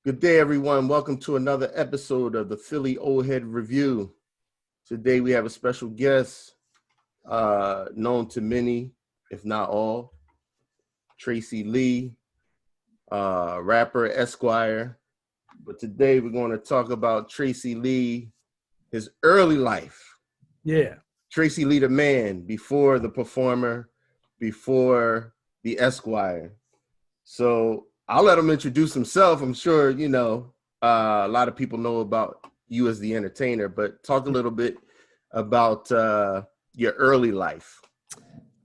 Good day, everyone. Welcome to another episode of the Philly Old Head Review. Today we have a special guest, known to many, if not all, Tracey Lee, rapper, Esquire. But today we're going to talk about Tracey Lee, his early life. Yeah. Tracey Lee, the man, before the performer, before the Esquire. So I'll let him introduce himself. I'm sure, a lot of people know about you as the entertainer, but talk a little bit about your early life.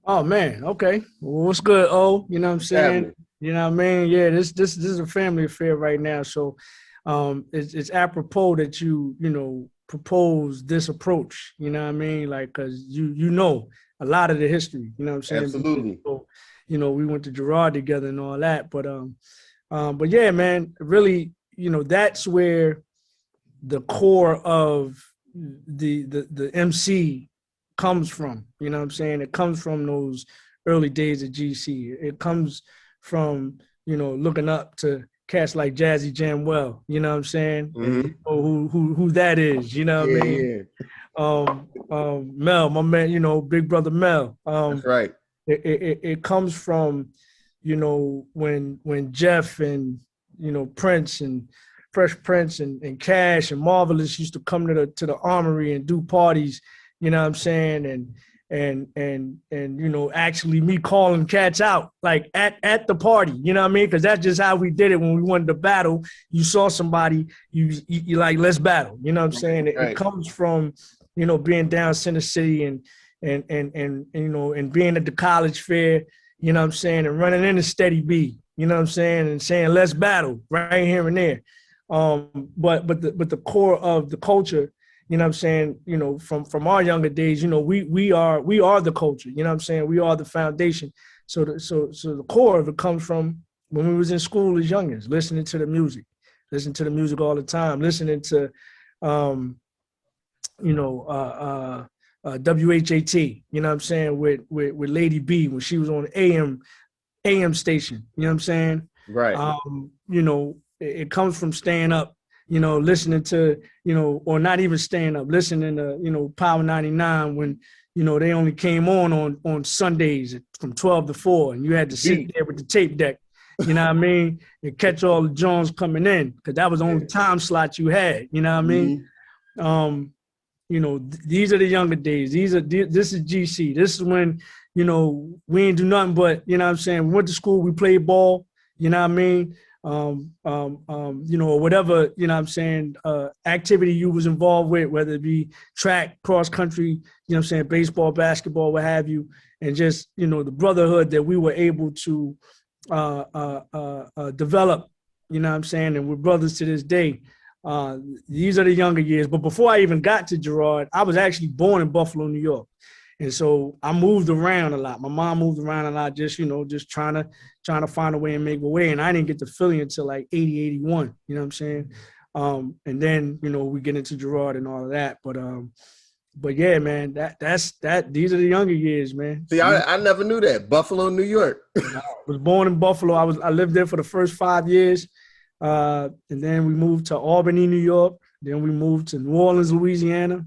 Oh man. Okay. Well, what's good? Oh, you know what I'm saying? Family. You know what I mean? Yeah. This is a family affair right now. So, it's apropos that you propose this approach. You know what I mean? Like, cause you know a lot of the history. You know what I'm saying? Absolutely. So, we went to Girard together and all that. But yeah, man. Really, that's where the core of the MC comes from. You know what I'm saying? It comes from those early days of GC. It comes from, looking up to cats like Jazzy Jamwell, you know what I'm saying? Mm-hmm. And you know who that is, you know what I mean? Yeah. Mel, my man, big brother Mel. That's right. It comes from, when Jeff and, Prince and Fresh Prince and Cash and Marvelous used to come to the Armory and do parties, you know what I'm saying? And actually me calling cats out like at the party, you know what I mean? Because that's just how we did it when we wanted to battle. You saw somebody, you like, let's battle, you know what I'm saying? It comes from, being down Center City and being at the college fair, you know what I'm saying, and running into Steady B, you know what I'm saying, and saying let's battle right here and there. But the core of the culture, you know what I'm saying, from our younger days, we are the culture, you know what I'm saying? We are the foundation. So the core of it comes from when we was in school as youngins, listening to the music all the time, listening to WHAT, you know what I'm saying, with Lady B when she was on AM station, you know what I'm saying? Right. It comes from staying up, listening to, or not even staying up, listening to, Power 99 when, they only came on Sundays from 12 to 4, and you had to sit there with the tape deck, you know what I mean, and catch all the Jones coming in, because that was the only time slot you had, you know what I mean? These are the younger days. This is GC. This is when, we ain't do nothing but, you know what I'm saying, we went to school, we played ball, you know what I mean? Or whatever, you know what I'm saying, activity you was involved with, whether it be track, cross country, you know what I'm saying, baseball, basketball, what have you, and just, the brotherhood that we were able to develop, you know what I'm saying, and we're brothers to this day. These are the younger years. But before I even got to Girard, I was actually born in Buffalo, New York. And so I moved around a lot. My mom moved around a lot, just trying to find a way and make a way. And I didn't get to Philly until like 80, 81, you know what I'm saying? And then, we get into Girard and all of that. But yeah, man, that's these are the younger years, man. See, I never knew that. Buffalo, New York. I was born in Buffalo. I lived there for the first 5 years. And then we moved to Albany, New York. Then we moved to New Orleans, Louisiana.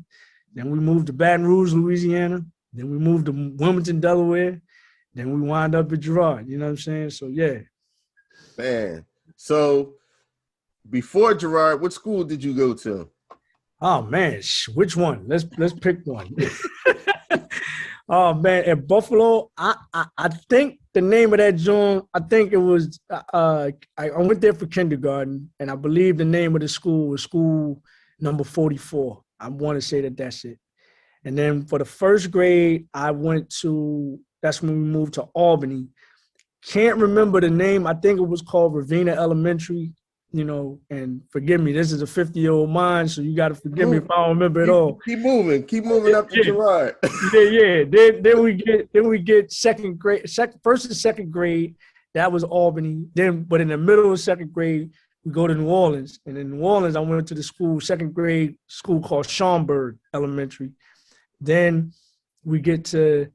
Then we moved to Baton Rouge, Louisiana. Then we moved to Wilmington, Delaware. Then we wound up at Girard. You know what I'm saying? So, yeah. Man. So, before Girard, what school did you go to? Oh, man. Which one? Let's pick one. Oh, man. At Buffalo, I think the name of that joint, I think it was, I went there for kindergarten, and I believe the name of the school was school number 44. I want to say that's it. And then for the first grade, that's when we moved to Albany. Can't remember the name. I think it was called Ravenna Elementary, and forgive me, this is a 50-year-old mind, so you got to forgive me if I don't remember it all. Keep moving up to Girard. Yeah. Then we get second grade, first and second grade, that was Albany. But in the middle of second grade, we go to New Orleans. And in New Orleans, I went to the second grade school called Schaumburg Elementary. Then we get to,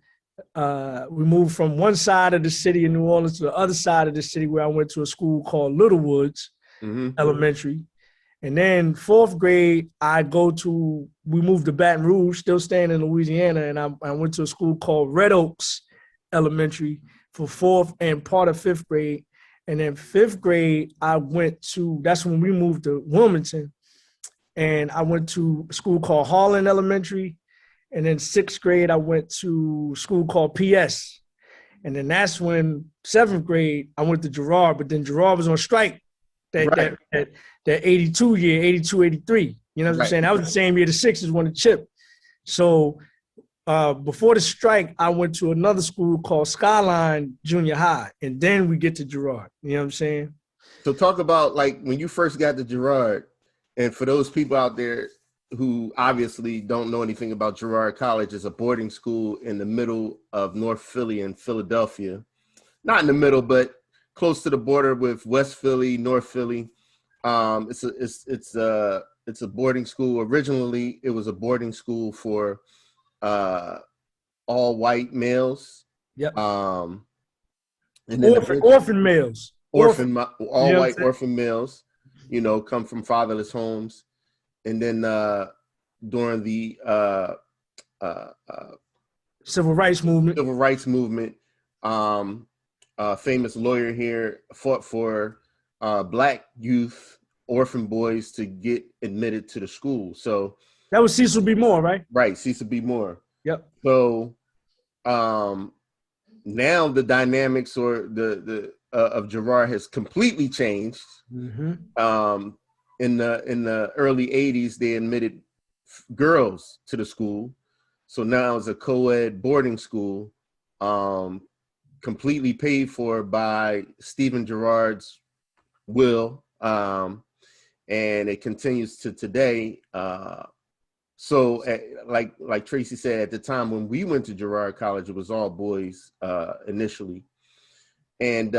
we moved from one side of the city in New Orleans to the other side of the city, where I went to a school called Little Woods. Elementary. And then 4th grade, we moved to Baton Rouge, still staying in Louisiana, and I went to a school called Red Oaks Elementary for 4th and part of 5th grade. And then 5th grade, that's when we moved to Wilmington. And I went to a school called Harlan Elementary. And then 6th grade, I went to a school called PS. And then that's when 7th grade, I went to Girard, but then Girard was on strike that 82 year, 82, 83. You know what I'm saying? That was the same year the Sixers won the chip. So before the strike, I went to another school called Skyline Junior High. And then we get to Girard. You know what I'm saying? So talk about like when you first got to Girard, and for those people out there who obviously don't know anything about Girard College, is a boarding school in the middle of North Philly and Philadelphia. Not in the middle, but close to the border with West Philly, North Philly. It's a boarding school. Originally, it was a boarding school for all white males. Yep. And then orphan males. All white orphan males, come from fatherless homes. And then during the Civil rights movement, famous lawyer here fought for Black youth, orphan boys to get admitted to the school. So that was Cecil B. Moore, right? Right, Cecil B. Moore. Yep. So now the dynamics of Girard has completely changed. In the early 80s, they admitted girls to the school. So now it's a co-ed boarding school, completely paid for by Stephen Girard's will. And it continues to today. So like Tracey said, at the time when we went to Girard College, it was all boys initially. And,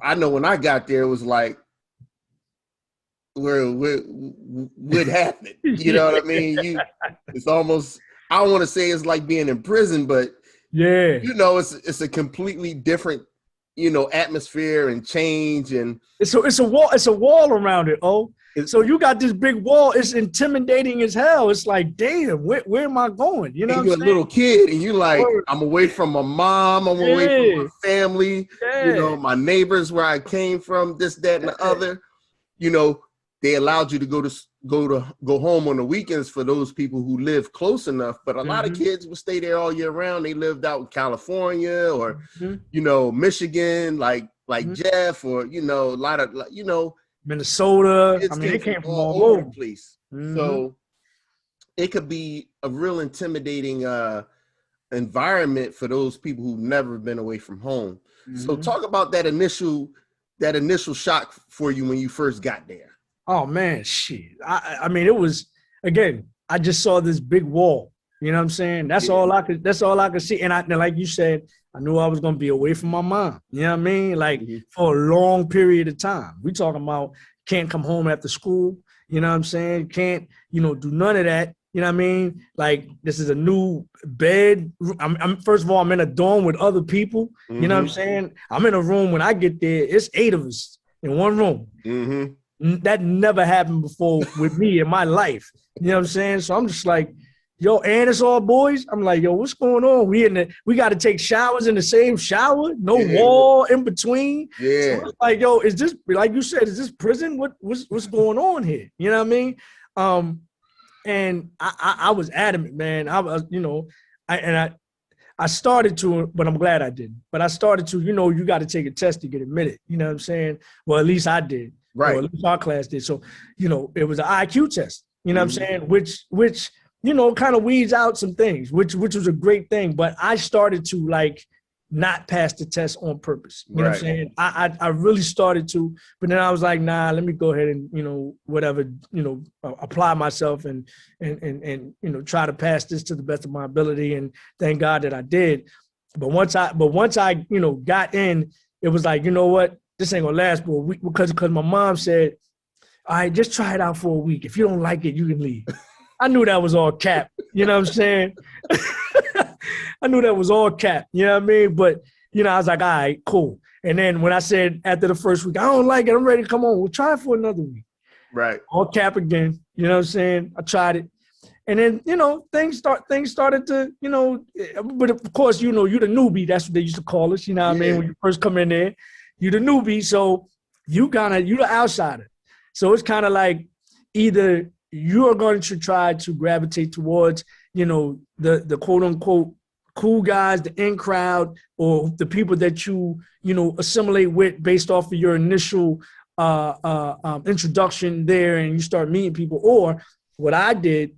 I know when I got there, it was like, what happened? You know what I mean? It's almost, I don't want to say it's like being in prison, but yeah, it's a completely different, atmosphere and change. And it's a wall around it. So you got this big wall. It's intimidating as hell. It's like, damn, where am I going? You know, you're a little kid, and you like, I'm away from my mom. I'm away from my family. Yeah. My neighbors, where I came from, this, that, and the other. They allowed you to go home on the weekends for those people who live close enough. But a lot of kids would stay there all year round. They lived out in California or Michigan, like Jeff, or a lot of Minnesota. They came from all over the place. So it could be a real intimidating environment for those people who've never been away from home. So talk about that initial shock for you when you first got there. Oh man, shit. It was, again, I just saw this big wall. You know what I'm saying? That's all I could see. And like you said, I knew I was going to be away from my mom. You know what I mean? Like for a long period of time. We talking about can't come home after school. You know what I'm saying? Can't, do none of that. You know what I mean? Like this is a new bed. I'm first of all, I'm in a dorm with other people. You know what I'm saying? I'm in a room when I get there, it's 8 of us in one room. That never happened before with me in my life. You know what I'm saying? So I'm just like, yo, and it's all boys. I'm like, yo, what's going on? We got to take showers in the same shower, no wall in between. Yeah. So it's like, yo, is this, like you said, is this prison? What's going on here? You know what I mean? And I was adamant, man. I was, I started to, but I'm glad I didn't. But I started to, you got to take a test to get admitted. You know what I'm saying? Well, at least I did. Right. Or at least our class did. So, it was an IQ test. You know what I'm saying? Which kind of weeds out some things, which was a great thing. But I started to not pass the test on purpose. You know what I'm saying? I really started to, but then I was like, nah, let me go ahead and, apply myself and try to pass this to the best of my ability. And thank God that I did. But once I got in, it was like, you know what? This ain't gonna last for a week because my mom said, all right, just try it out for a week. If you don't like it, you can leave. I knew that was all cap. You know what I'm saying? I knew that was all cap. You know what I mean? But, I was like, all right, cool. And then when I said after the first week, I don't like it, I'm ready to come on. We'll try it for another week. Right. All cap again. You know what I'm saying? I tried it. And then, you know, things started to, you know, but of course, you know, you're the newbie. That's what they used to call us. You know what I mean? When you first come in there, you're the newbie. So you're the outsider. So it's kind of like either you are going to try to gravitate towards, you know, the quote unquote cool guys, the in crowd, or the people that you know, assimilate with based off of your initial introduction there, and you start meeting people. Or what I did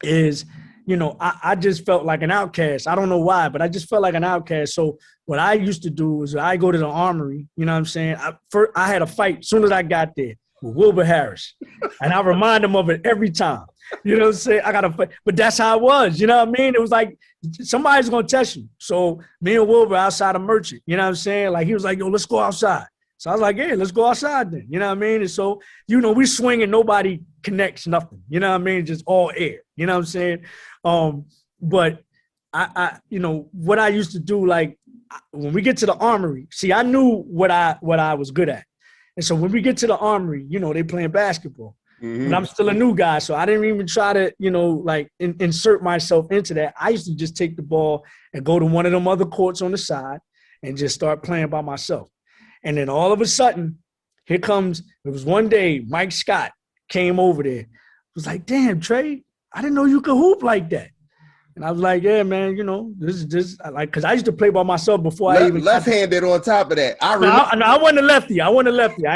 is, you know, I just felt like an outcast. I don't know why, but I just felt like an outcast. So what I used to do was I go to the armory, you know what I'm saying? I had a fight as soon as I got there with Wilbur Harris. And I remind him of it every time. You know what I'm saying? I got to fight. But that's how it was. You know what I mean? It was like somebody's going to test you. So me and Wilbur outside of Merchant, you know what I'm saying? Like he was like, yo, let's go outside. So I was like, yeah, let's go outside then. You know what I mean? And so, you know, we swing and nobody connects nothing. You know what I mean? Just all air. You know what I'm saying? But I you know, what I used to do, like when we get to the armory, see, I knew what I was good at. And so when we get to the armory, you know, they playing basketball. Mm-hmm. And I'm still a new guy, so I didn't even try to, you know, like insert myself into that. I used to just take the ball and go to one of them other courts on the side and just start playing by myself. And then all of a sudden, it was one day, Mike Scott came over there. It was like, damn, Trey, I didn't know you could hoop like that. And I was like, yeah, man, you know, this is just like, because I used to play by myself before I even. Left-handed on top of that. I wasn't a lefty. I ain't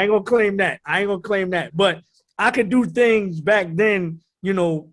going to claim that. But I could do things back then, you know,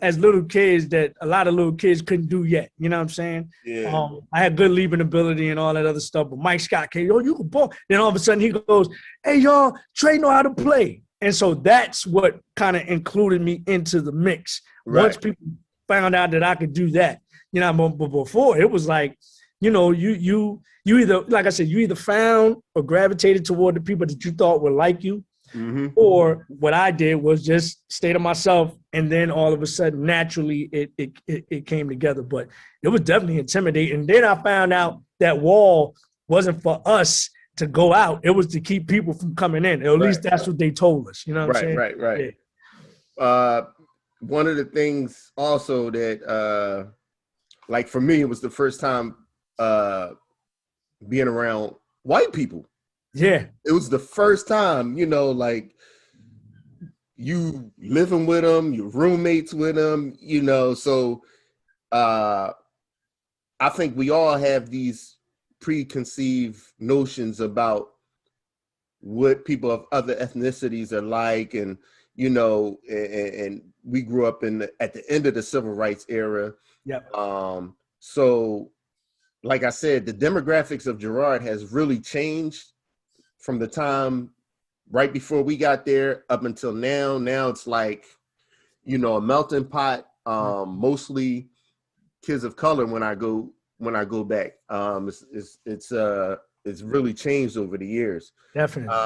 as little kids that a lot of little kids couldn't do yet. You know what I'm saying? Yeah. I had good leaping ability and all that other stuff. But Mike Scott came, yo, you can ball. Then all of a sudden he goes, hey, y'all, Trey know how to play. And so that's what kind of included me into the mix. Right. Once people found out that I could do that, you know, but before it was like, you know, you either, like I said, you either found or gravitated toward the people that you thought would like you. Mm-hmm. Or what I did was just stay to myself, and then all of a sudden, naturally, it came together. But it was definitely intimidating. And then I found out that wall wasn't for us to go out; it was to keep people from coming in. At least that's what they told us. You know what I'm saying? Right. Yeah. One of the things also that, like for me, it was the first time being around white people. Yeah. It was the first time, you know, like you living with them, your roommates with them, you know. So I think we all have these preconceived notions about what people of other ethnicities are like. And, you know, and we grew up at the end of the civil rights era. Yep. So like I said, the demographics of Girard has really changed from the time right before we got there up until now. Now it's like, you know, a melting pot, mostly kids of color when I go back. It's really changed over the years. Definitely.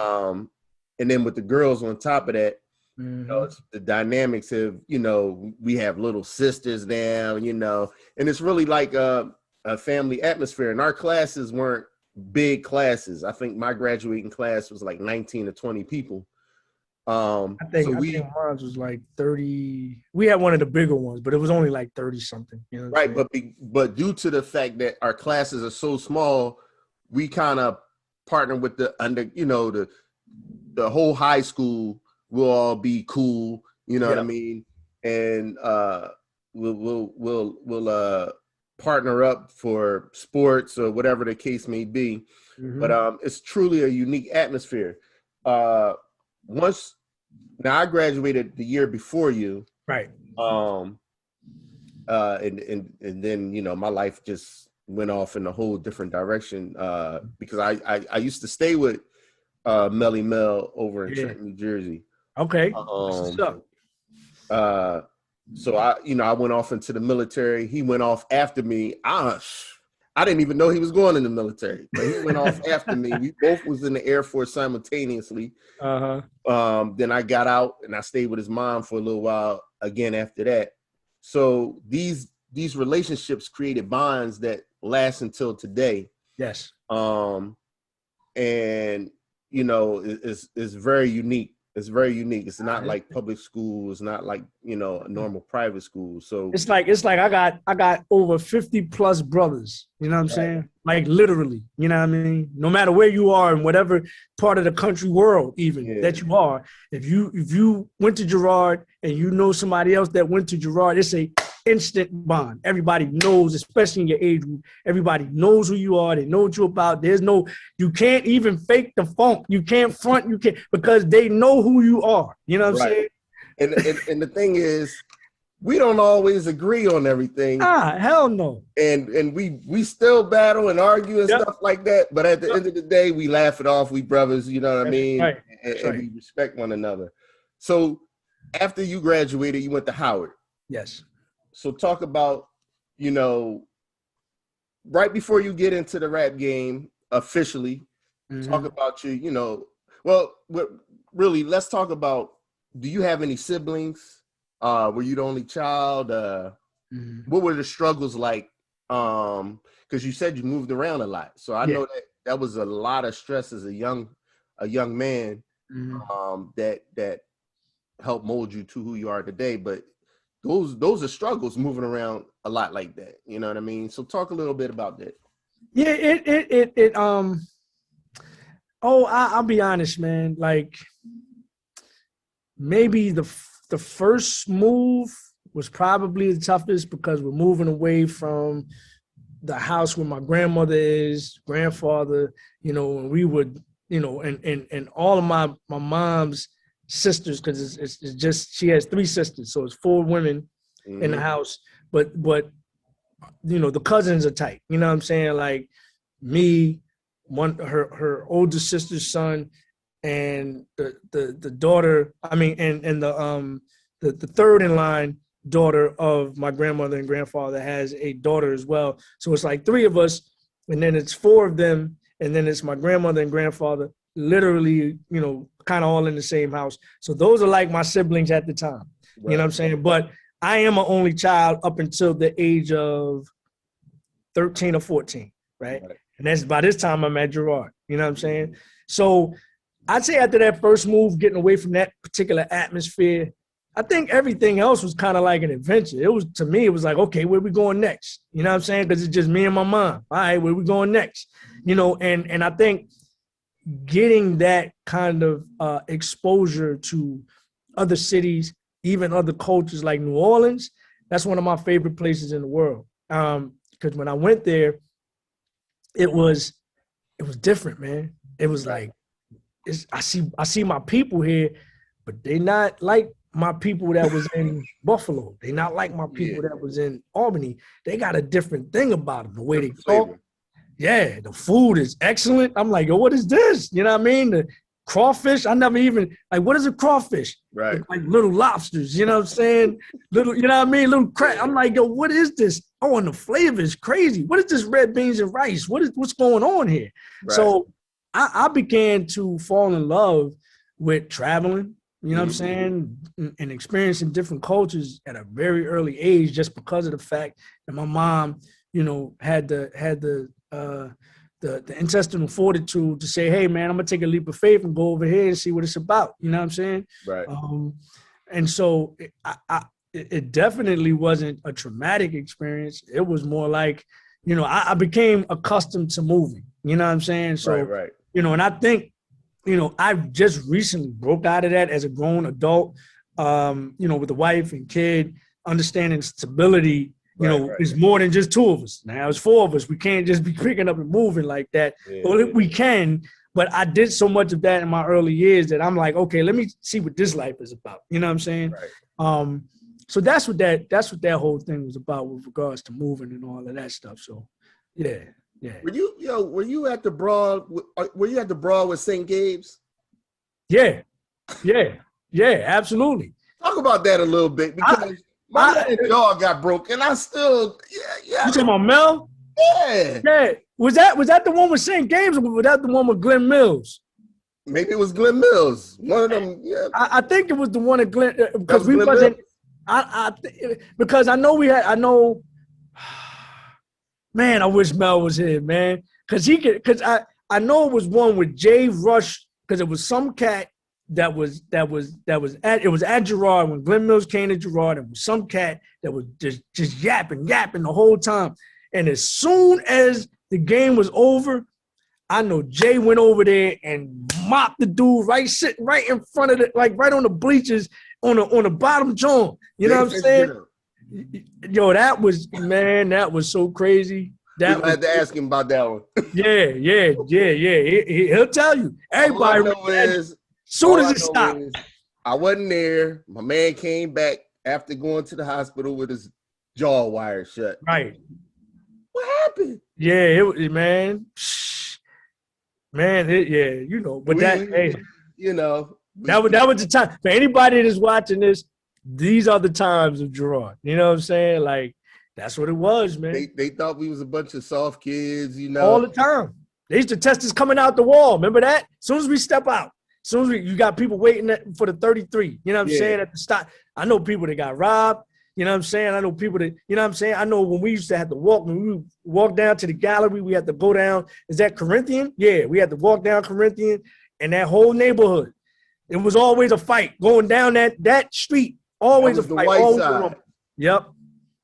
And then with the girls on top of that, you know, the dynamics of, you know, we have little sisters now, you know, and it's really like a family atmosphere. And our classes weren't big classes. I think my graduating class was like 19 to 20 people. I think ours was like 30. We had one of the bigger ones, but it was only like 30 something. You know right, but due to the fact that our classes are so small, we kind of partner with the whole high school will all be cool. You know what I mean? And we'll partner up for sports or whatever the case may be. But it's truly a unique atmosphere. Now I graduated the year before you, right? And then, you know, my life just went off in a whole different direction because I used to stay with Melly Mel over in Trenton, New Jersey. Okay. What's up? So I went off into the military. He went off after me. I didn't even know he was going in the military, but he went off after me. We both was in the Air Force simultaneously. Then I got out and I stayed with his mom for a little while again after that. So these relationships created bonds that last until today. Yes. and you know, is very unique. It's very unique. It's not like public school. It's not like, you know, a normal private school. So it's like I got over 50 plus brothers. You know what I'm saying? Like literally. You know what I mean? No matter where you are in whatever part of the country, world, even that you are, if you went to Girard and you know somebody else that went to Girard, it's a instant bond. Everybody knows, especially in your age group, everybody knows who you are. They know what you're about. You can't even fake the funk. You can't front, because they know who you are. You know what I'm saying? And the thing is, we don't always agree on everything. Hell no. And we still battle and argue and stuff like that. But at the end of the day, we laugh it off. We brothers, you know what I mean? Right. And we respect one another. So after you graduated, you went to Howard. Yes. So talk about, you know, right before you get into the rap game officially, talk about your, you know, well, really, let's talk about, do you have any siblings? Were you the only child? What were the struggles like? Because you said you moved around a lot. So I know that was a lot of stress as a young man that helped mold you to who you are today. But those are struggles moving around a lot like that. You know what I mean? So talk a little bit about that. Yeah, I'll be honest, man. Like maybe the first move was probably the toughest because we're moving away from the house where my grandmother is, grandfather, you know, and we would, you know, and all of my mom's sisters, because it's just, she has 3 sisters, so it's 4 women in the house, but you know, the cousins are tight, you know what I'm saying? Like me, her older sister's son, and the daughter, I mean, and the third in line daughter of my grandmother and grandfather has a daughter as well. So it's like 3 of us, and then it's 4 of them, and then it's my grandmother and grandfather, literally, you know, kind of all in the same house. So those are like my siblings at the time. Right. You know what I'm saying? But I am an only child up until the age of 13 or 14, right? And that's by this time I'm at Girard. You know what I'm saying? So I'd say after that first move, getting away from that particular atmosphere, I think everything else was kind of like an adventure. It was, to me, it was like, okay, where we going next? You know what I'm saying? Because it's just me and my mom. All right, where we going next? You know, and I think getting that kind of exposure to other cities, even other cultures like New Orleans, that's one of my favorite places in the world. Because when I went there, it was different, man. It was like, I see my people here, but they not like my people that was in Buffalo. They not like my people that was in Albany. They got a different thing about them, the way they talk. Yeah, the food is excellent. I'm like, yo, what is this? You know what I mean? The crawfish, I never even, like, what is a crawfish? Right. Like little lobsters, you know what I'm saying? Little, you know what I mean? Little crab. I'm like, yo, what is this? Oh, and the flavor is crazy. What is this red beans and rice? What's going on here? Right. So I began to fall in love with traveling, you know what I'm saying? And experiencing different cultures at a very early age, just because of the fact that my mom, you know, had the intestinal fortitude to say, hey, man, I'm going to take a leap of faith and go over here and see what it's about. You know what I'm saying? Right. And so it definitely wasn't a traumatic experience. It was more like, you know, I became accustomed to moving. You know what I'm saying? So, right. You know, and I think, you know, I've just recently broke out of that as a grown adult, you know, with a wife and kid, understanding stability, you know, it's more than just 2 of us. Now it's 4 of us. We can't just be picking up and moving like that. Well, we can, but I did so much of that in my early years that I'm like, okay, let me see what this life is about. You know what I'm saying? Right. So that's what that whole thing was about with regards to moving and all of that stuff. So, yeah. Were you at the Broad? Were you at the Broad with St. Gabe's? Yeah, absolutely. Talk about that a little bit, because my jaw got broken. I still, You talking about Mel? Yeah. Was that the one with St. Gabe's, or was that the one with Glenn Mills? Maybe it was Glenn Mills. One of them. Yeah. I think it was the one at Glenn, because we wasn't. Because I know. Man, I wish Mel was here, man, because I know it was one with Jay Rush, because it was some cat that was at Girard when Glenn Mills came to Girard, and was some cat that was just yapping the whole time. And as soon as the game was over, I know Jay went over there and mopped the dude sitting right in front of right on the bleachers on the bottom joint. You know what I'm saying? Yo, that was so crazy. I had to ask him about that one. Yeah. He'll tell you. Everybody knows as soon as it stopped. I wasn't there. My man came back after going to the hospital with his jaw wired shut. Right. What happened? Yeah, man. Man, you know. But you know. That was the time. For anybody that's watching this, these are the times of Girard. You know what I'm saying? Like, that's what it was, man. They thought we was a bunch of soft kids, you know. All the time. They used to test us coming out the wall. Remember that? As soon as we step out, as soon as you got people waiting for the 33. You know what I'm saying? At the stop. I know people that got robbed. You know what I'm saying? I know people that, you know what I'm saying? I know when we used to have to when we walk down to the gallery, we had to go down. Is that Corinthian? Yeah, we had to walk down Corinthian, and that whole neighborhood. It was always a fight going down that street. Always a fight. The white side. Yep.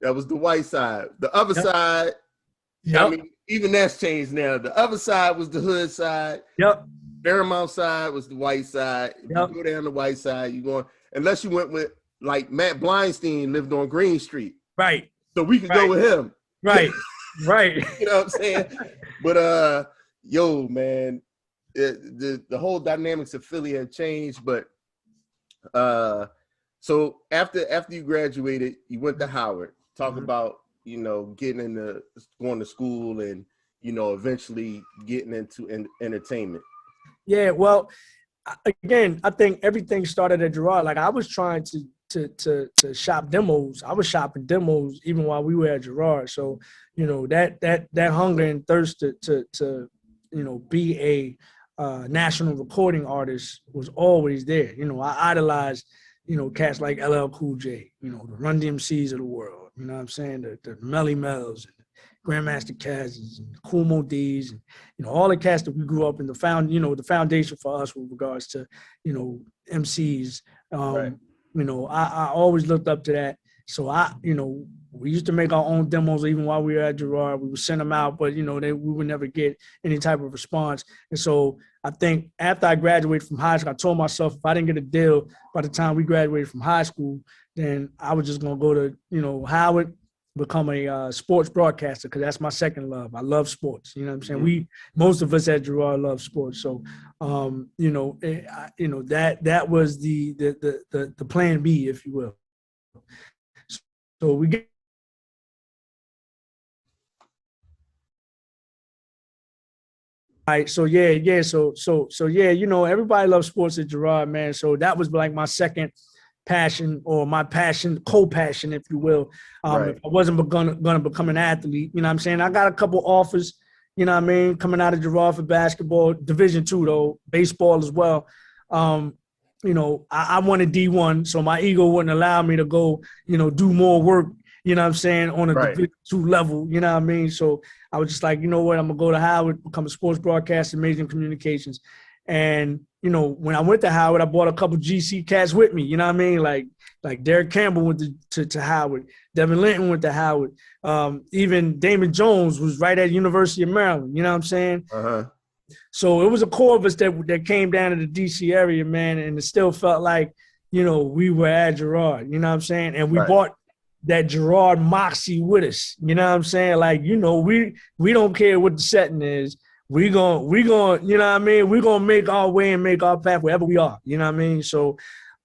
That was the white side. The other side, I mean, even that's changed now. The other side was the hood side. Yep. Fairmount side was the white side. If you go down the white side, you going, unless you went with, like, Matt Blindstein lived on Green Street. Right. So we could go with him. Right. Right. You know what I'm saying? But, yo, man, the whole dynamics of Philly have changed. But so after you graduated, you went to Howard. Talk about, you know, going to school and, you know, eventually getting into entertainment. Yeah, well, again, I think everything started at Girard. Like, I was trying to shop demos. I was shopping demos even while we were at Girard. So, you know, that hunger and thirst to you know, be a national recording artist was always there. You know, I idolized, you know, cats like LL Cool J, you know, the Run DMCs of the world. You know what I'm saying? The Melly Mells and the Grandmaster Cazes and the Kool Moe D's and, you know, all the cats that we grew up in, the foundation for us with regards to, you know, MCs. You know, I always looked up to that. So you know, we used to make our own demos even while we were at Girard. We would send them out, but, you know, we would never get any type of response. And so I think after I graduated from high school, I told myself if I didn't get a deal by the time we graduated from high school, then I was just going to go to, you know, Howard, become a sports broadcaster, because that's my second love. I love sports. You know what I'm saying? Mm-hmm. Most of us at Girard love sports. So, you know, that was the plan B, if you will. So we get. All right, so yeah, so yeah, you know, everybody loves sports at Girard, man. So that was like my second passion, or my passion, co-passion, if you will. If I wasn't gonna become an athlete, you know what I'm saying? I got a couple offers, you know what I mean, coming out of Girard for basketball, Division II though, baseball as well. You know, I wanted D1, so my ego wouldn't allow me to go, you know, do more work, you know what I'm saying, on a Division II level, you know what I mean? So I was just like, you know what, I'm gonna go to Howard, become a sports broadcaster, major in communications. And, you know, when I went to Howard, I brought a couple GC cats with me, you know what I mean? Like Derek Campbell went to Howard, Devin Linton went to Howard, even Damon Jones was right at University of Maryland, you know what I'm saying? So it was a core of us that came down to the DC area, man, and it still felt like, you know, we were at Girard, you know what I'm saying? And we brought that Girard moxie with us, you know what I'm saying? Like, you know, we don't care what the setting is. We gonna, you know what I mean? We're gonna make our way and make our path wherever we are, you know what I mean? So,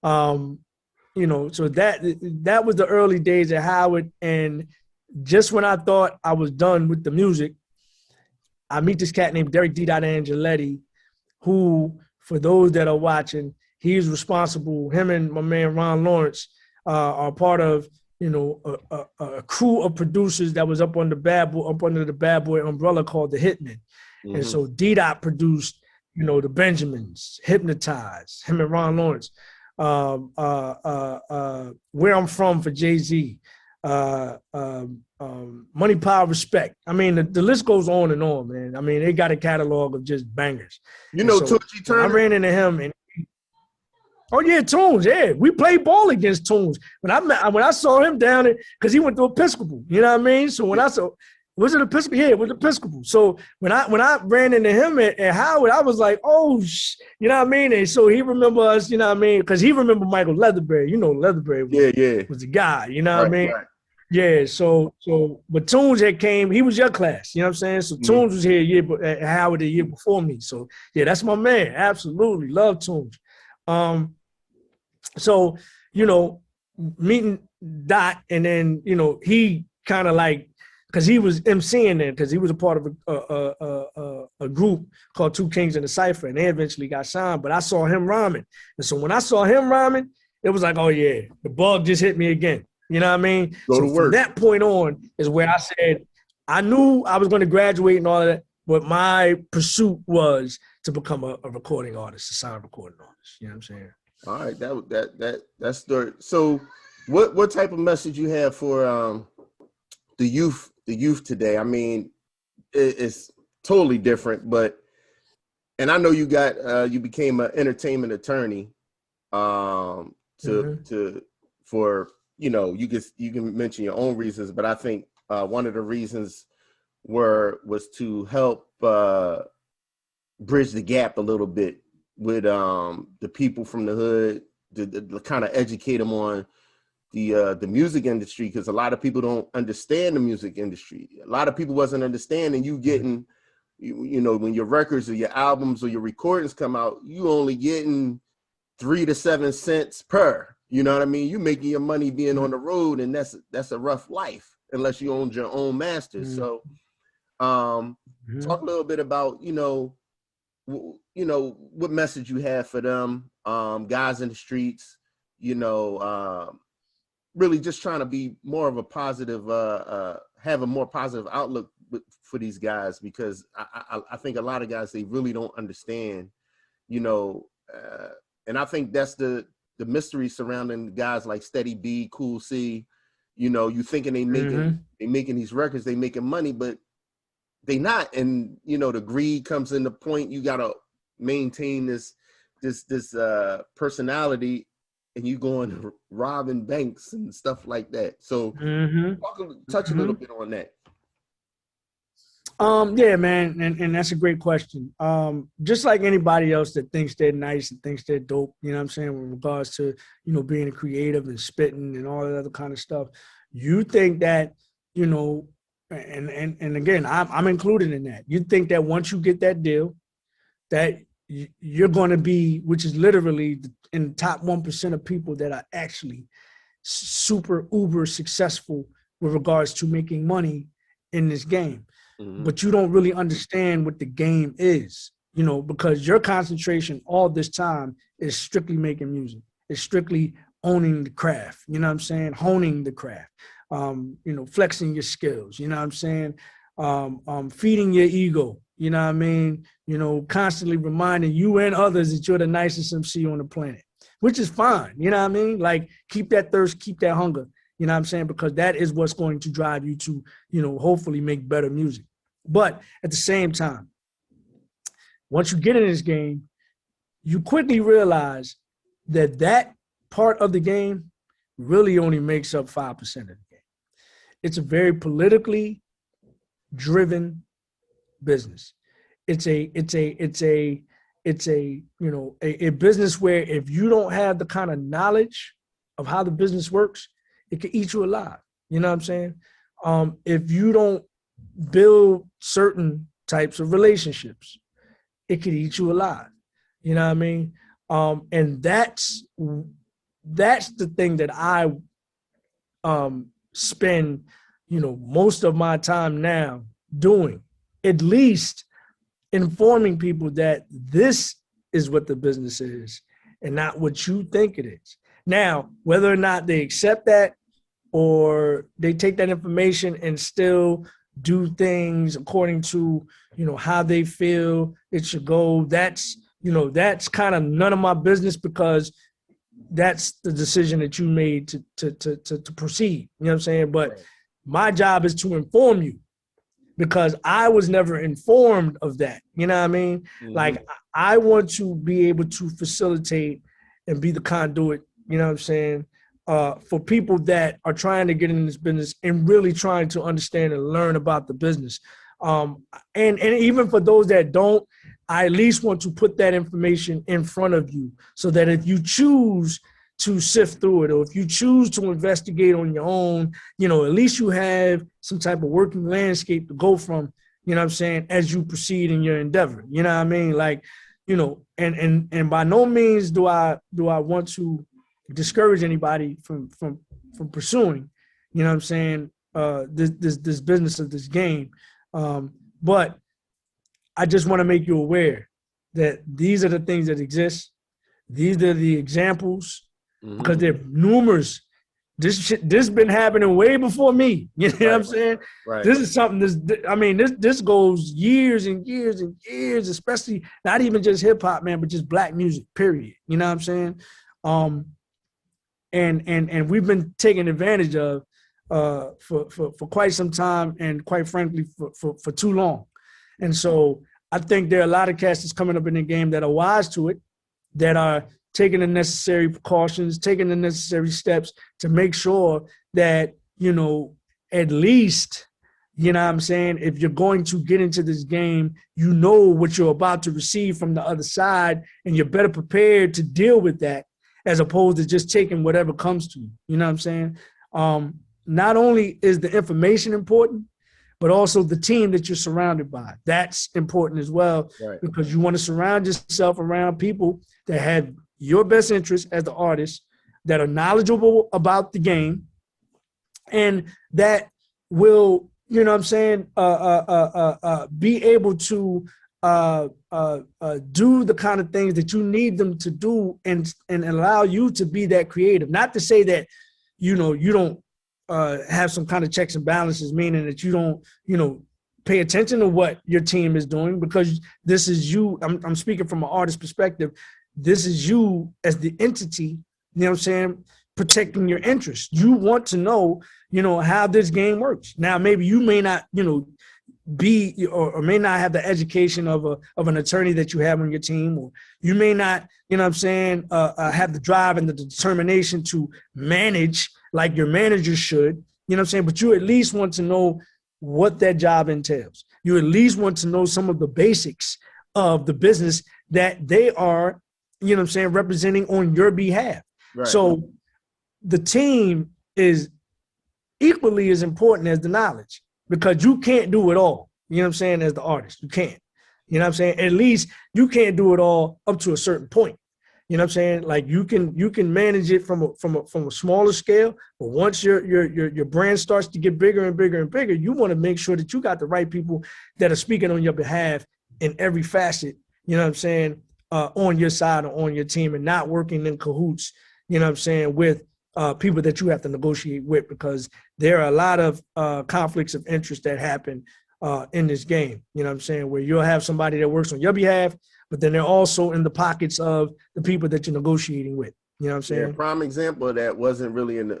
you know, so that was the early days at Howard. And just when I thought I was done with the music, I meet this cat named Derek D. Angeletti, who, for those that are watching, he's responsible. Him and my man Ron Lawrence are part of, you know, a crew of producers that was up under the Bad Boy umbrella called the Hitmen. Mm-hmm. And so D-Dot produced, you know, the Benjamins, Hypnotize, him and Ron Lawrence, Where I'm From for Jay-Z, Money, Power, Respect. I mean, the list goes on and on, man. I mean, they got a catalog of just bangers. You know, so Tunchi Turner? I ran into him, and oh yeah, Tunes. Yeah, we played ball against Tunes. When I saw him down there, because he went to Episcopal. You know what I mean? So when I saw, was it Episcopal? Yeah, it was Episcopal. So when I ran into him at Howard, I was like, oh, you know what I mean? And so he remember us, you know what I mean? Because he remembered Michael Leatherberry. You know, Leatherberry was the guy. You know what I mean? Right. Yeah. So but Tunes had came. He was your class. You know what I'm saying? So Tunes was here at Howard the year before me. So yeah, that's my man. Absolutely love Tunes. So, you know, meeting Dot, and then, you know, he kind of like, because he was MCing then, because he was a part of a group called Two Kings in the Cypher, and they eventually got signed. But I saw him rhyming. And so when I saw him rhyming, it was like, oh, yeah, the bug just hit me again. You know what I mean? So from that point on is where I said, I knew I was going to graduate and all of that, but my pursuit was to become a recording artist, a sound recording artist. You know what I'm saying? All right, that's story. So, what type of message you have for the youth today? I mean, it's totally different, and I know you became an entertainment attorney, for you know, you can mention your own reasons, but I think one of the reasons was to help bridge the gap a little bit with the people from the hood, to kind of educate them on the music industry, because a lot of people don't understand the music industry. A lot of people wasn't understanding you getting, you know, when your records or your albums or your recordings come out, you only getting 3 to 7 cents per. You know what I mean? You making your money being on the road, and that's a rough life unless you own your own masters. So, talk a little bit about, you know, what message you have for them, guys in the streets, you know, really just trying to be more of a positive, have a more positive outlook for these guys, because I think a lot of guys, they really don't understand, you know, and I think that's the mystery surrounding guys like Steady B, Cool C. You know, you thinking they making these records, they making money, but they not. And, you know, the greed comes into point. You got to maintain this personality, and you going robbing banks and stuff like that. So touch a little bit on that. Yeah, man, and that's a great question. Just like anybody else that thinks they're nice and thinks they're dope, you know what I'm saying, with regards to, you know, being creative and spitting and all that other kind of stuff, you think that, you know, and again, I'm included in that. You think that once you get that deal, that you're going to be, which is literally in the top 1% of people that are actually super uber successful with regards to making money in this game. But you don't really understand what the game is, you know, because your concentration all this time is strictly making music. It's strictly owning the craft, you know what I'm saying? Honing the craft, you know, flexing your skills, you know what I'm saying? Feeding your ego, you know what I mean? You know, constantly reminding you and others that you're the nicest MC on the planet, which is fine, you know what I mean? Like, keep that thirst, keep that hunger, you know what I'm saying? Because that is what's going to drive you to, you know, hopefully make better music. But at the same time, once you get in this game, you quickly realize that part of the game really only makes up 5% of the game. It's a very politically driven business. It's a you know, a business where if you don't have the kind of knowledge of how the business works, it can eat you alive. You know what I'm saying? If you don't build certain types of relationships, it could eat you alive. You know what I mean? And that's the thing that I spend, you know, most of my time now doing, at least informing people that this is what the business is and not what you think it is. Now, whether or not they accept that or they take that information and still do things according to, you know, how they feel it should go, that's, you know, that's kind of none of my business, because that's the decision that you made to proceed. You know what I'm saying? But my job is to inform you, because I was never informed of that. You know what I mean? Mm-hmm. Like, I want to be able to facilitate and be the conduit, you know what I'm saying, for people that are trying to get in this business and really trying to understand and learn about the business. And even for those that don't, I at least want to put that information in front of you, so that if you choose to sift through it, or if you choose to investigate on your own, you know, at least you have some type of working landscape to go from, you know what I'm saying, as you proceed in your endeavor. You know what I mean? Like, you know, and by no means do I want to discourage anybody from pursuing, you know what I'm saying, this business of this game. But I just want to make you aware that these are the things that exist. These are the examples, because they're numerous. This been happening way before me. You know what I'm saying? Right. This is something this goes years and years and years, especially not even just hip hop, man, but just black music, period. You know what I'm saying? And we've been taken advantage of for quite some time, and quite frankly for too long. And so I think there are a lot of cats that's coming up in the game that are wise to it, that are taking the necessary precautions, taking the necessary steps to make sure that, you know, at least, you know what I'm saying, if you're going to get into this game, you know what you're about to receive from the other side, and you're better prepared to deal with that, as opposed to just taking whatever comes to you. You know what I'm saying? Not only is the information important, but also the team that you're surrounded by. That's important as well, right? Because you want to surround yourself around people that have your best interest as the artist, that are knowledgeable about the game, and that will, you know what I'm saying, be able to do the kind of things that you need them to do, and allow you to be that creative. Not to say that, you know, you don't have some kind of checks and balances, meaning that you don't, you know, pay attention to what your team is doing, because this is you. I'm speaking from an artist perspective. This is you as the entity, you know what I'm saying, protecting your interests. You want to know, you know, how this game works. Now, maybe you may not, you know, be or may not have the education of an attorney that you have on your team, or you may not, you know what I'm saying, have the drive and the determination to manage like your manager should, you know what I'm saying, but you at least want to know what that job entails. You at least want to know some of the basics of the business that they are, you know what I'm saying, representing on your behalf. Right. So the team is equally as important as the knowledge, because you can't do it all, you know what I'm saying, as the artist. You can't. You know what I'm saying? At least you can't do it all up to a certain point. You know what I'm saying? Like, you can manage it from a smaller scale, but once your brand starts to get bigger and bigger and bigger, you want to make sure that you got the right people that are speaking on your behalf in every facet, you know what I'm saying, on your side or on your team, and not working in cahoots, you know what I'm saying, with people that you have to negotiate with, because there are a lot of conflicts of interest that happen in this game, you know what I'm saying, where you'll have somebody that works on your behalf, but then they're also in the pockets of the people that you're negotiating with. You know what I'm saying? Yeah, prime example of that wasn't really in the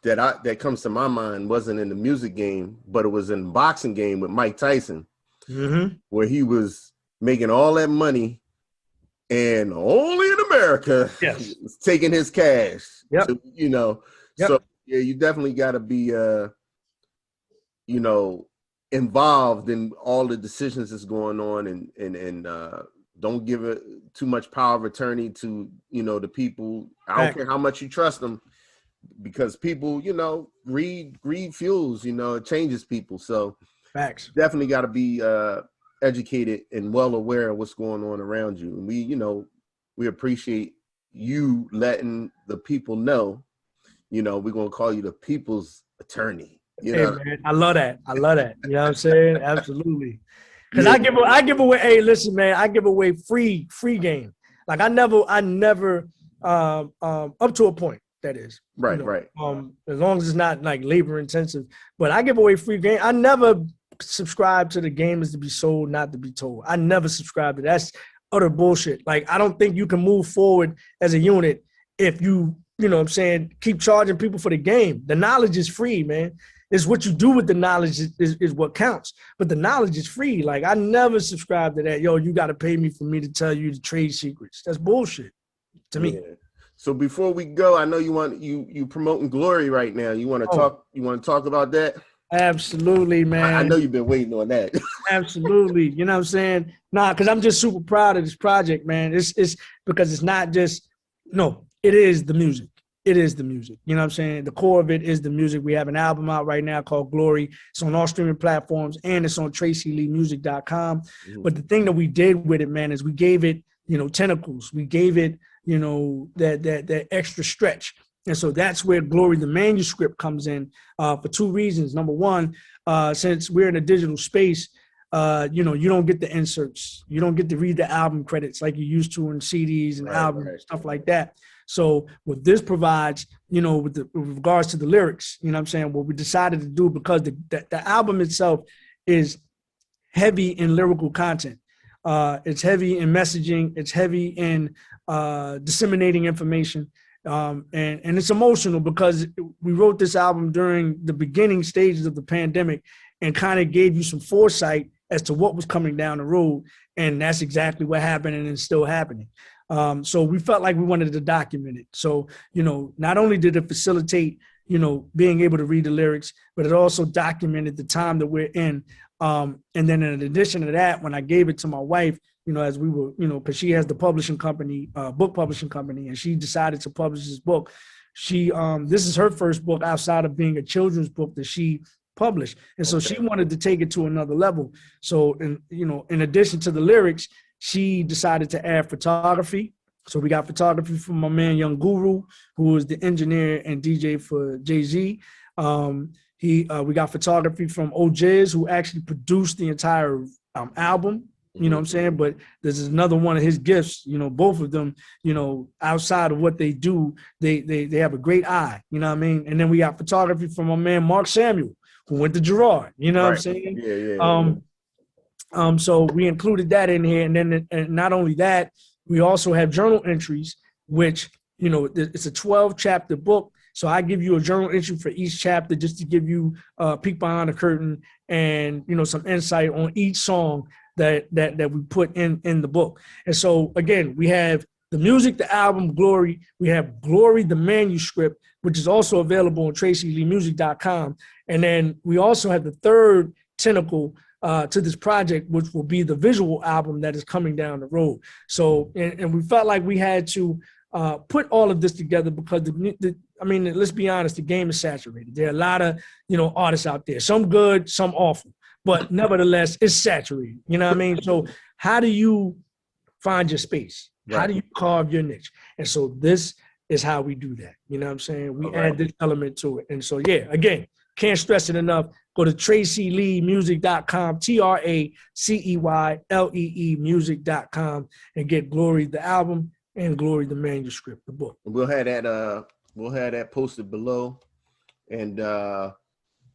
that comes to my mind wasn't in the music game, but it was in the boxing game with Mike Tyson, where he was making all that money, and only in America, taking his cash. Yep. So, you know, so yeah, you definitely got to be, you know, involved in all the decisions that's going on, and don't give it too much power of attorney to, you know, the people. I don't care how much you trust them, because people, you know, greed fuels, you know, it changes people. So facts. Definitely got to be educated and well aware of what's going on around you. And we, you know, we appreciate you letting the people know, you know, we're going to call you the people's attorney. You know? Man, I love that. You know what I'm saying? Absolutely. Because I give away, hey, listen, man, I give away free game. Like I never up to a point, that is. Right, you know, right. As long as it's not like labor intensive. But I give away free game. I never subscribe to the game is to be sold, not to be told. I never subscribe to that. That's utter bullshit. Like, I don't think you can move forward as a unit if you know what I'm saying, keep charging people for the game. The knowledge is free, man. It's what you do with the knowledge is what counts. But the knowledge is free. Like, I never subscribe to that. Yo, you got to pay me for me to tell you the trade secrets. That's bullshit to me. So before we go, I know you promoting Glory right now. You want to talk about that? Absolutely, man. I know you've been waiting on that. Absolutely. You know what I'm saying? Nah, because I'm just super proud of this project, man. It's because it's not just, no, it is the music. It is the music. You know what I'm saying? The core of it is the music. We have an album out right now called Glory. It's on all streaming platforms, and it's on TraceyLeeMusic.com. But the thing that we did with it, man, is we gave it, tentacles. We gave it, that extra stretch. And so that's where Glory, the manuscript, comes in for two reasons. Number one, since we're in a digital space, you don't get the inserts. You don't get to read the album credits like you used to in CDs and albums, stuff like that. So what this provides, with regards to the lyrics, you know what I'm saying, what we decided to do, because the album itself is heavy in lyrical content. It's heavy in messaging. It's heavy in disseminating information. And it's emotional because we wrote this album during the beginning stages of the pandemic and kind of gave you some foresight as to what was coming down the road. And that's exactly what happened, and it's still happening. So we felt like we wanted to document it. So, not only did it facilitate, being able to read the lyrics, but it also documented the time that we're in. And then in addition to that, when I gave it to my wife, as we were, because she has the publishing company, book publishing company, and she decided to publish this book. This is her first book outside of being a children's book that she published. And so she wanted to take it to another level. So, in addition to the lyrics, she decided to add photography. So we got photography from my man, Young Guru, who is the engineer and DJ for Jay-Z. We got photography from OJ's, who actually produced the entire album. You know what I'm saying? But this is another one of his gifts, both of them, outside of what they do, they have a great eye, you know what I mean? And then we got photography from my man, Mark Samuel, who went to Girard, you know what I'm saying? So we included that in here. And then, and not only that, we also have journal entries, which, it's a 12-chapter book. So I give you a journal entry for each chapter just to give you a peek behind the curtain and, some insight on each song that we put in the book. And so, again, we have the music, the album, Glory. We have Glory, the manuscript, which is also available on TraceyLeeMusic.com. And then we also have the third tentacle to this project, which will be the visual album that is coming down the road. So, and we felt like we had to put all of this together because let's be honest, the game is saturated. There are a lot of, artists out there, some good, some awful, but nevertheless, it's saturated. You know what I mean? So how do you find your space? Right. How do you carve your niche? And so this is how we do that. You know what I'm saying? We add this element to it. And so, yeah, again, can't stress it enough. Go to TraceyLeeMusic.com, TraceyLee music.com, and get Glory, the album, and Glory, the manuscript, the book. We'll have that posted below. And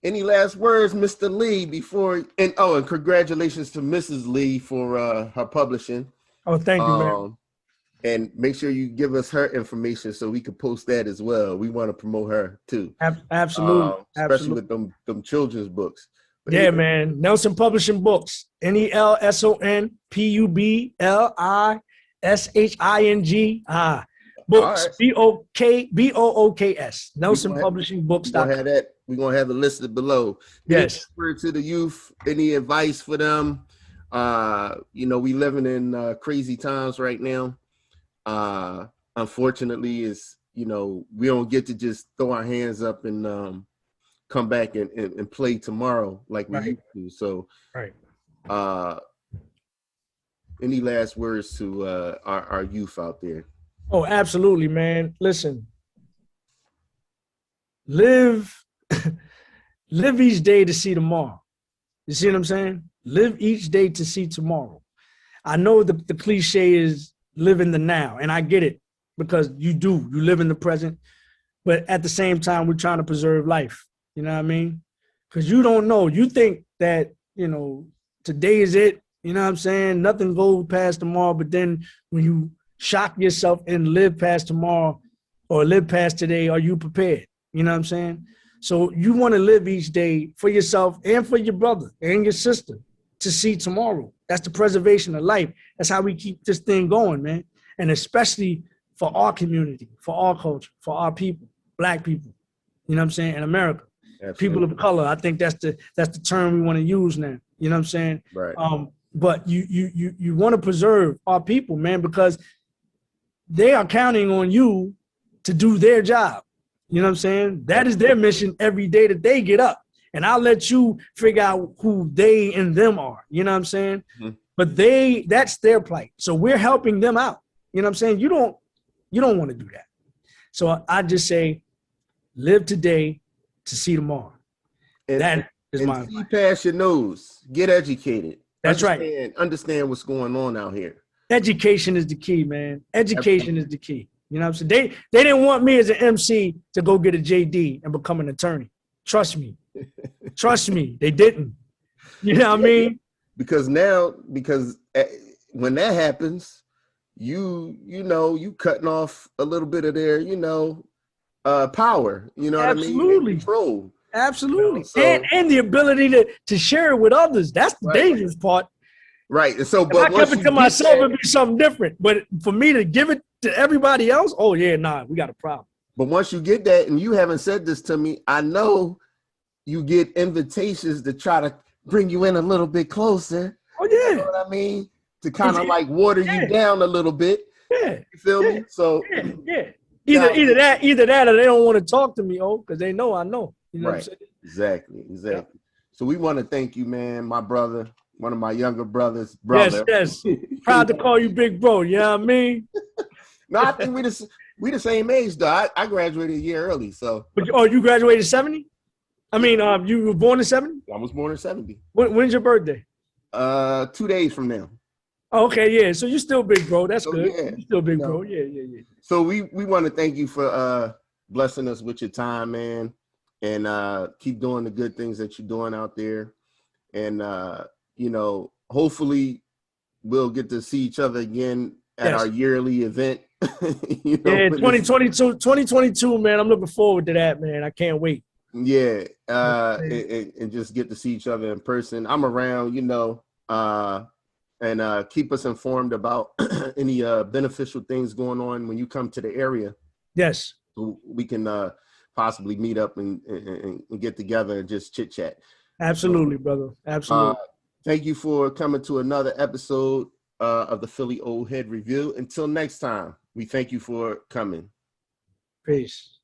any last words, Mr. Lee, and congratulations to Mrs. Lee for her publishing. Oh, thank you, man. And make sure you give us her information so we can post that as well. We want to promote her too. Absolutely. Especially with them children's books. But yeah, man. Nelson Publishing Books. NELSON PUBLISHING. Books. Right. BOOKS. Nelson Publishing Books. We're gonna have it listed below. Yes. To the youth, any advice for them? We living in crazy times right now. Unfortunately, we don't get to just throw our hands up and come back and play tomorrow like we used to. So, any last words to our youth out there? Oh, absolutely, man. Listen, live each day to see tomorrow. You see what I'm saying? Live each day to see tomorrow. I know the cliche is live in the now, and I get it because you live in the present, but at the same time, we're trying to preserve life. You know what I mean? Because you don't know. You think that, today is it. You know what I'm saying? Nothing goes past tomorrow, but then when you shock yourself and live past tomorrow, or live past today, are you prepared? You know what I'm saying? So you want to live each day for yourself and for your brother and your sister to see tomorrow. That's the preservation of life. That's how we keep this thing going, man. And especially for our community, for our culture, for our people, Black people, you know what I'm saying, in America. Absolutely. People of color. I think that's the term we want to use now. You know what I'm saying? Right. But you want to preserve our people, man, because they are counting on you to do their job. You know what I'm saying? That is their mission every day that they get up. And I'll let you figure out who they and them are. You know what I'm saying? Mm-hmm. But that's their plight. So we're helping them out. You know what I'm saying? You don't want to do that. So I just say, live today to see tomorrow. And that is my advice. See past your nose. Get educated. That's right. Understand what's going on out here. Education is the key, man. Education is the key. You know what I'm saying? They didn't want me as an MC to go get a JD and become an attorney. Trust me. Trust me. They didn't. You know what I mean? Because when that happens, you cutting off a little bit of their, power. You know what I mean? Absolutely. Control. Absolutely. And the ability to share it with others. That's the dangerous part. Right. And so, if I kept it to myself, it'd be something different. But for me to give it to everybody else, oh yeah, nah, we got a problem. But once you get that, and you haven't said this to me, I know you get invitations to try to bring you in a little bit closer. Oh yeah. You know what I mean? To kind of like water you down a little bit. Yeah. You feel me? So yeah. Either that or they don't want to talk to me, because they know I know. You know right. what I'm saying? Exactly. Yeah. So we want to thank you, man, my brother. One of my younger brothers. Yes. Proud to call you big bro. You know what I mean? No, I think we the same age, though. I graduated a year early, so. You graduated 70? I mean, you were born in 70? I was born in 70. When's your birthday? 2 days from now. Oh, okay, yeah. So you're still big bro. That's good. Yeah, you're still big bro. Yeah. So we want to thank you for blessing us with your time, man, and keep doing the good things that you're doing out there, and hopefully we'll get to see each other again at our yearly event. 2022, man. I'm looking forward to that, man. I can't wait. Yeah, and just get to see each other in person. I'm around, and keep us informed about any beneficial things going on when you come to the area. Yes. So we can possibly meet up and get together and just chit chat. Absolutely, brother. Absolutely. Thank you for coming to another episode of the Philly Old Head Review. Until next time, we thank you for coming. Peace.